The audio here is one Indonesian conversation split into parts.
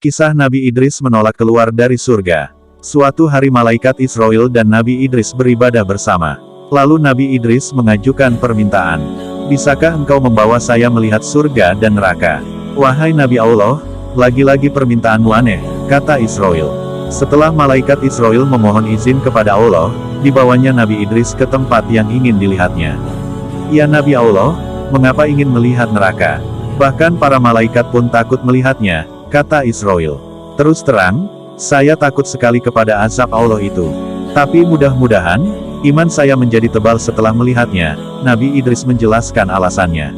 Kisah Nabi Idris menolak keluar dari surga. Suatu hari malaikat Israel dan Nabi Idris beribadah bersama. Lalu Nabi Idris mengajukan permintaan. Bisakah engkau membawa saya melihat surga dan neraka? Wahai Nabi Allah, lagi-lagi permintaanmu aneh, kata Israel. Setelah malaikat Israel memohon izin kepada Allah, dibawanya Nabi Idris ke tempat yang ingin dilihatnya. Ya Nabi Allah, mengapa ingin melihat neraka? Bahkan para malaikat pun takut melihatnya, kata Israel. Terus terang, saya takut sekali kepada azab Allah itu. Tapi mudah-mudahan, iman saya menjadi tebal setelah melihatnya. Nabi Idris menjelaskan alasannya.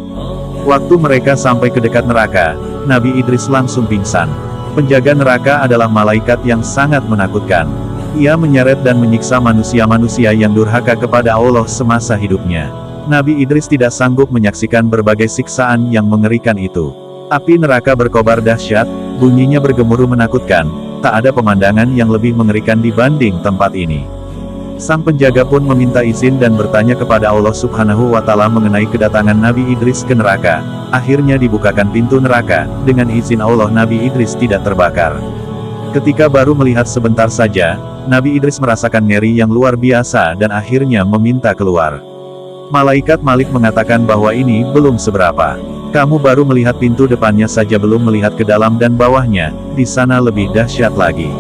Waktu mereka sampai ke dekat neraka, Nabi Idris langsung pingsan. Penjaga neraka adalah malaikat yang sangat menakutkan. Ia menyeret dan menyiksa manusia-manusia yang durhaka kepada Allah semasa hidupnya. Nabi Idris tidak sanggup menyaksikan berbagai siksaan yang mengerikan itu. Api neraka berkobar dahsyat, bunyinya bergemuruh menakutkan, tak ada pemandangan yang lebih mengerikan dibanding tempat ini. Sang penjaga pun meminta izin dan bertanya kepada Allah Subhanahu wa Ta'ala mengenai kedatangan Nabi Idris ke neraka. Akhirnya dibukakan pintu neraka, dengan izin Allah Nabi Idris tidak terbakar. Ketika baru melihat sebentar saja, Nabi Idris merasakan nyeri yang luar biasa dan akhirnya meminta keluar. Malaikat Malik mengatakan bahwa ini belum seberapa. Kamu baru melihat pintu depannya saja, belum melihat ke dalam dan bawahnya, di sana lebih dahsyat lagi.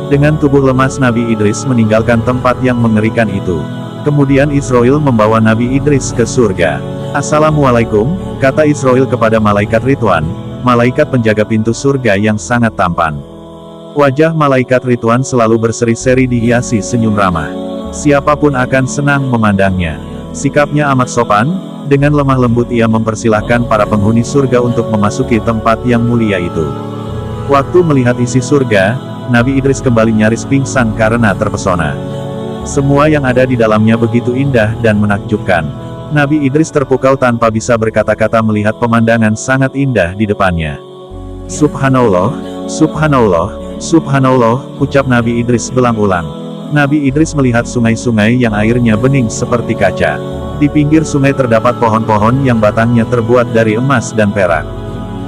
Dengan tubuh lemas Nabi Idris meninggalkan tempat yang mengerikan itu. Kemudian Israel membawa Nabi Idris ke surga. Assalamualaikum, kata Israel kepada malaikat Ridwan, malaikat penjaga pintu surga yang sangat tampan. Wajah malaikat Ridwan selalu berseri-seri dihiasi senyum ramah. Siapapun akan senang memandangnya. Sikapnya amat sopan. Dengan lemah lembut ia mempersilahkan para penghuni surga untuk memasuki tempat yang mulia itu. Waktu melihat isi surga, Nabi Idris kembali nyaris pingsan karena terpesona. Semua yang ada di dalamnya begitu indah dan menakjubkan. Nabi Idris terpukau tanpa bisa berkata-kata melihat pemandangan sangat indah di depannya. Subhanallah, Subhanallah, Subhanallah, ucap Nabi Idris belang-ulang. Nabi Idris melihat sungai-sungai yang airnya bening seperti kaca. Di pinggir sungai terdapat pohon-pohon yang batangnya terbuat dari emas dan perak.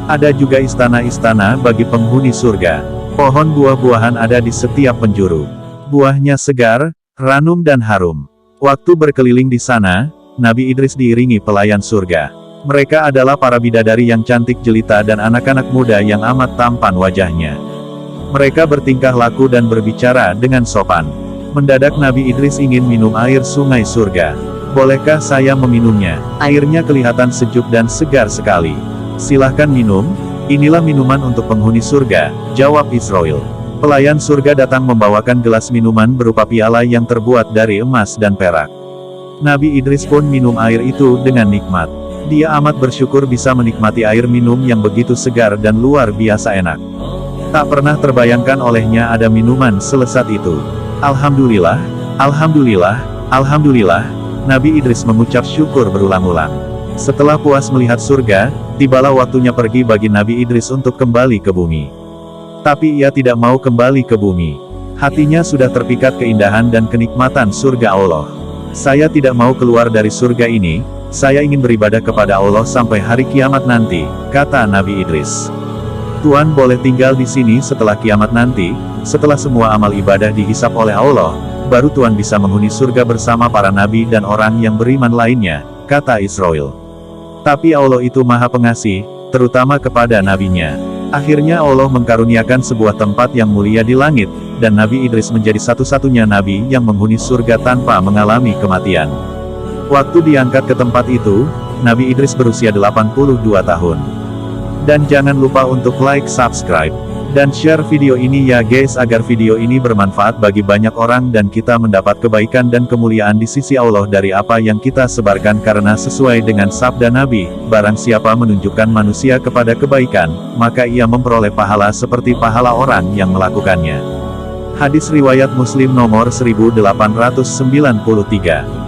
Ada juga istana-istana bagi penghuni surga. Pohon buah-buahan ada di setiap penjuru. Buahnya segar, ranum dan harum. Waktu berkeliling di sana, Nabi Idris diiringi pelayan surga. Mereka adalah para bidadari yang cantik jelita dan anak-anak muda yang amat tampan wajahnya. Mereka bertingkah laku dan berbicara dengan sopan. Mendadak Nabi Idris ingin minum air sungai surga. Bolehkah saya meminumnya? Airnya kelihatan sejuk dan segar sekali. Silahkan minum, inilah minuman untuk penghuni surga, jawab Israel. Pelayan surga datang membawakan gelas minuman berupa piala yang terbuat dari emas dan perak. Nabi Idris pun minum air itu dengan nikmat. Dia amat bersyukur bisa menikmati air minum yang begitu segar dan luar biasa enak. Tak pernah terbayangkan olehnya ada minuman selezat itu. Alhamdulillah, Alhamdulillah, Alhamdulillah. Nabi Idris mengucap syukur berulang-ulang. Setelah puas melihat surga, tibalah waktunya pergi bagi Nabi Idris untuk kembali ke bumi. Tapi ia tidak mau kembali ke bumi. Hatinya sudah terpikat keindahan dan kenikmatan surga Allah. Saya tidak mau keluar dari surga ini, saya ingin beribadah kepada Allah sampai hari kiamat nanti, kata Nabi Idris. Tuan boleh tinggal di sini setelah kiamat nanti, setelah semua amal ibadah dihisap oleh Allah. Baru Tuhan bisa menghuni surga bersama para nabi dan orang yang beriman lainnya, kata Israel. Tapi Allah itu maha pengasih, terutama kepada nabinya. Akhirnya Allah mengkaruniakan sebuah tempat yang mulia di langit, dan Nabi Idris menjadi satu-satunya nabi yang menghuni surga tanpa mengalami kematian. Waktu diangkat ke tempat itu, Nabi Idris berusia 82 tahun. Dan jangan lupa untuk like, subscribe, dan share video ini ya guys, agar video ini bermanfaat bagi banyak orang dan kita mendapat kebaikan dan kemuliaan di sisi Allah dari apa yang kita sebarkan, karena sesuai dengan sabda Nabi, barang siapa menunjukkan manusia kepada kebaikan, maka ia memperoleh pahala seperti pahala orang yang melakukannya. Hadis riwayat Muslim nomor 1893.